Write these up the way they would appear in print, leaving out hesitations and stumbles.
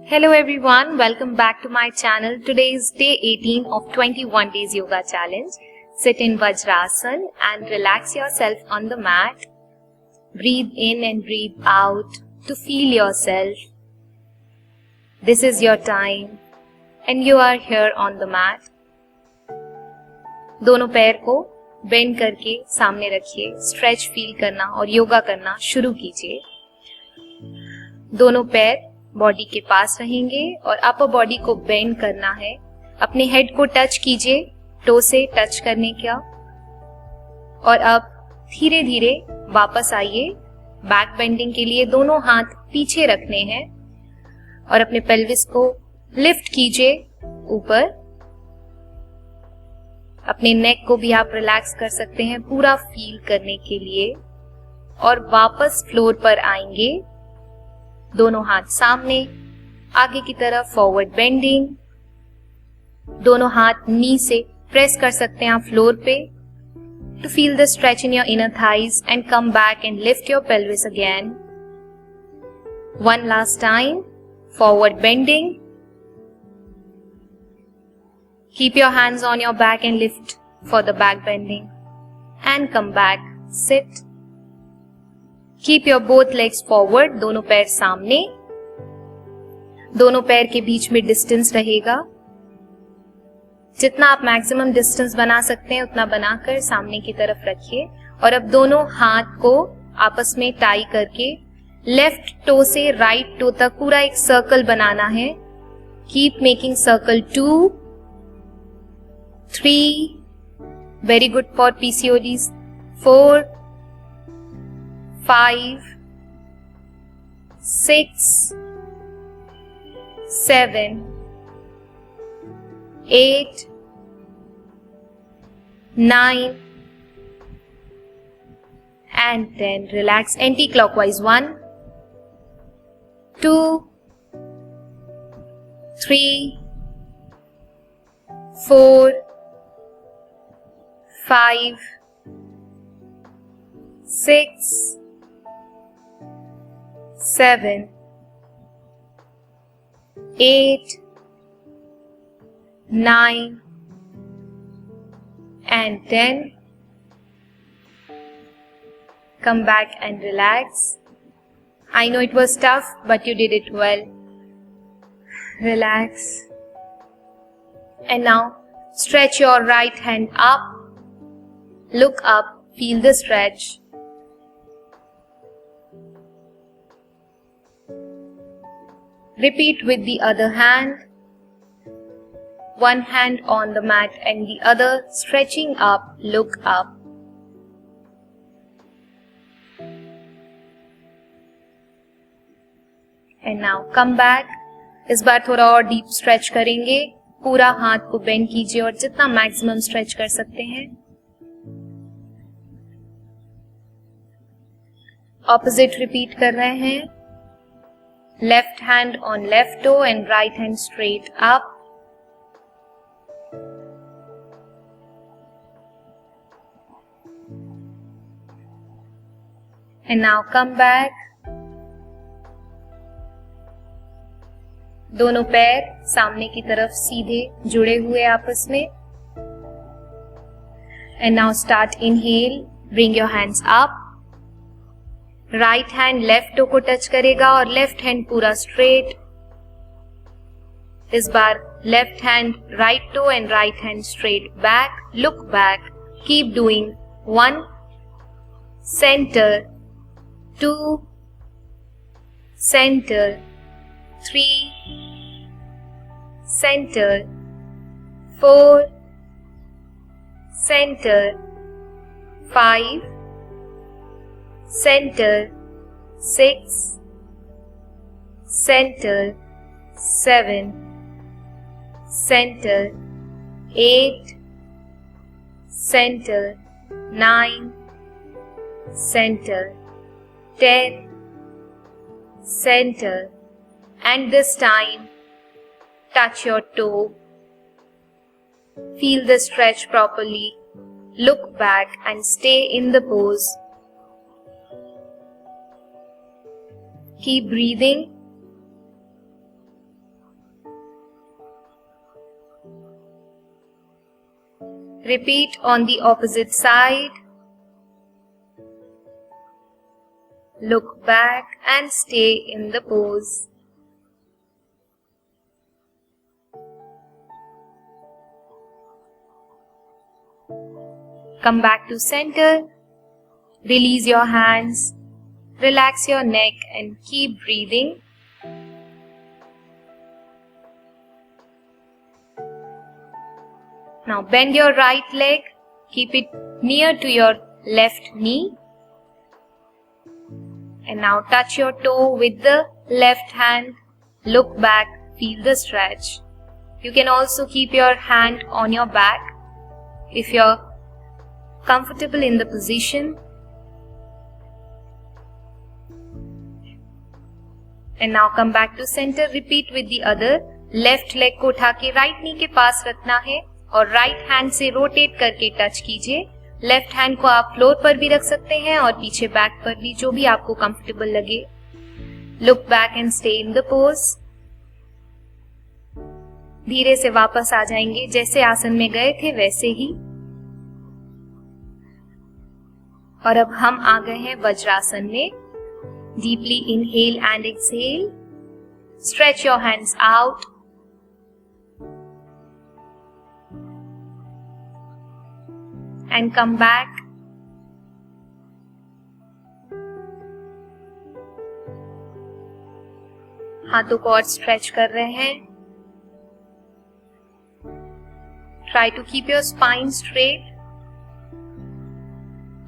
Hello everyone, welcome back to my channel. Today is day 18 of 21 days yoga challenge. Sit in Vajrasan and relax yourself on the mat. Breathe in and breathe out to feel yourself. This is your time and you are here on the mat. दोनों पैर को bend करके सामने रखिए. Stretch feel करना और योगा करना शुरू कीजिए. दोनों पैर बॉडी के पास रहेंगे और अपर बॉडी को बेंड करना है. अपने हेड को टच कीजिए, टो से टच करने का. और अब धीरे धीरे वापस आइए. बैक बेंडिंग के लिए दोनों हाथ पीछे रखने हैं और अपने पेल्विस को लिफ्ट कीजिए ऊपर. अपने नेक को भी आप रिलैक्स कर सकते हैं पूरा फील करने के लिए. और वापस फ्लोर पर आएंगे. दोनों हाथ सामने, आगे की तरफ फॉरवर्ड बेंडिंग. दोनों हाथ नी से प्रेस कर सकते हैं आप फ्लोर पे to feel the stretch in your inner thighs and come back and lift your pelvis again. One last time, forward bending. Keep your hands on your back and lift for the back bending and come back, sit. Keep your both legs forward, दोनों पैर सामने. दोनों पैर के बीच में distance रहेगा. जितना आप मैक्सिमम डिस्टेंस बना सकते हैं उतना बनाकर सामने की तरफ रखिए. और अब दोनों हाथ को आपस में टाई करके लेफ्ट टो से राइट टो तक पूरा एक सर्कल बनाना है. Keep making circle 2, 3, very good for PCODs, 4, 5, 6, 7, 8, 9 and 10. Relax anti-clockwise. 1, 2, 3, 4, 5, 6, 7, 8, 9 and 10. Come back and relax. I know it was tough, but you did it well. Relax. And now stretch your right hand up. Look up, feel the stretch. Repeat with the other hand. One hand on the mat and the other stretching up, look up. And now come back. इस बार थोड़ा और deep stretch करेंगे. पूरा हाथ को bend कीजिए और जितना मैक्सिमम स्ट्रेच कर सकते हैं. ऑपोजिट रिपीट कर रहे हैं. Left hand on left toe and right hand straight up. And now come back. दोनों पैर सामने की तरफ सीधे जुड़े हुए आपस में. And now start inhale. Bring your hands up. Right hand left toe को टच करेगा और लेफ्ट हैंड पूरा स्ट्रेट. इस बार left hand right toe and right hand straight back. Look back. Keep doing. 1, centre, 2, centre, 3, centre, 4, centre, 5, center, 6, center, 7, center, 8, center, 9, center, 10, center, and this time touch your toe. Feel the stretch properly. Look back and stay in the pose. Keep breathing. Repeat on the opposite side. Look back and stay in the pose. Come back to center. Release your hands. Relax your neck and keep breathing. Now bend your right leg. Keep it near to your left knee. And now touch your toe with the left hand. Look back, feel the stretch. You can also keep your hand on your back if you're comfortable in the position. And now come back to center. Repeat with the other. Left leg को उठा के right knee के पास रखना है और right hand से rotate करके touch कीजिए. लेफ्ट हैंड को आप फ्लोर पर भी रख सकते हैं और पीछे बैक पर भी, जो भी आपको कंफर्टेबल लगे. Look back and stay in the pose. धीरे से वापस आ जाएंगे, जैसे आसन में गए थे वैसे ही. और अब हम आ गए हैं वज्रासन में. Deeply inhale and exhale. Stretch your hands out. And come back. हाथों को और स्ट्रेच कर रहे हैं. Try to keep your spine straight.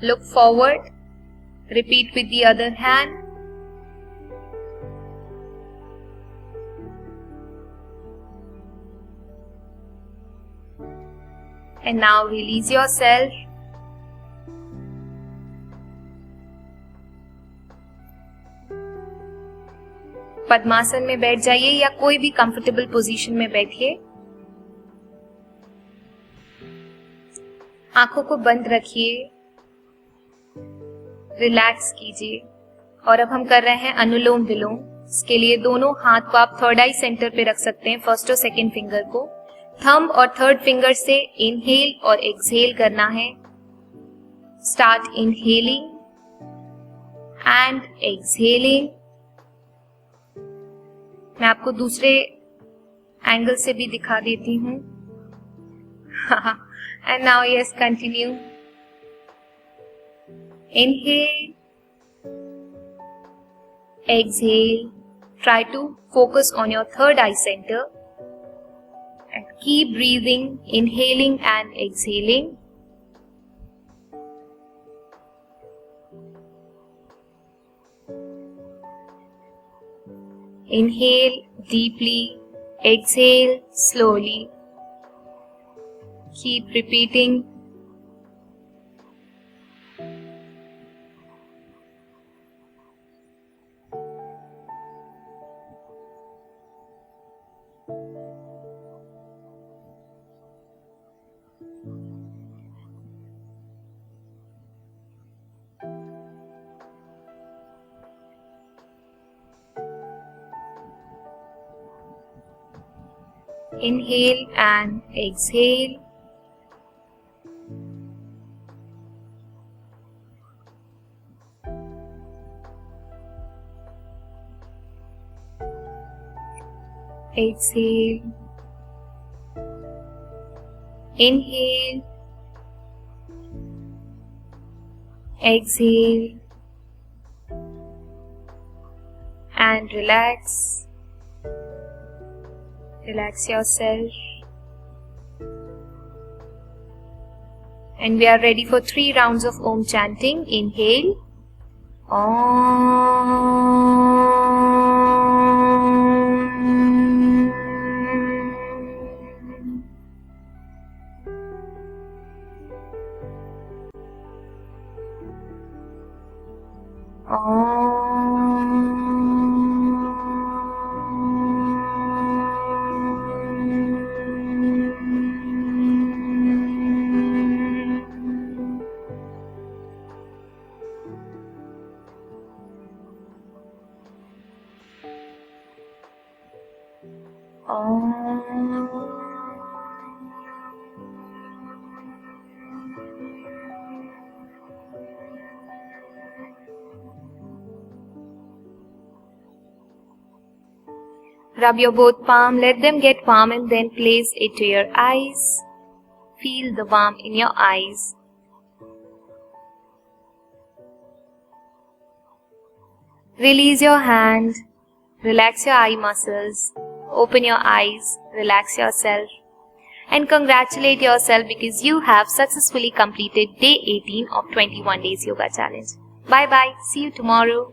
Look forward. Repeat with the other hand. And now release yourself. पद्मासन में बैठ जाइए या कोई भी कंफर्टेबल पोजीशन में बैठिए. आंखों को बंद रखिए. रिलैक्स कीजिए. और अब हम कर रहे हैं अनुलोम विलोम. इसके लिए दोनों हाथ को आप थर्ड आई सेंटर पे रख सकते हैं. फर्स्ट और सेकंड फिंगर को थंब और थर्ड फिंगर से इनहेल और एक्सहेल करना है. Start inhaling and exhaling. मैं आपको दूसरे एंगल से भी दिखा देती हूँ. And now yes, continue. Inhale, exhale. Try to focus on your third eye centre. And keep breathing, inhaling and exhaling. Inhale deeply, exhale slowly. Keep repeating. Inhale and exhale. Exhale. Inhale. Exhale. And relax. Relax yourself. And we are ready for 3 rounds of Om chanting. Inhale. Rub your both palm, let them get warm and then place it to your eyes. Feel the warmth in your eyes. Release your hand, relax your eye muscles, open your eyes, relax yourself, and congratulate yourself because you have successfully completed day 18 of 21 days yoga challenge. Bye bye, see you tomorrow.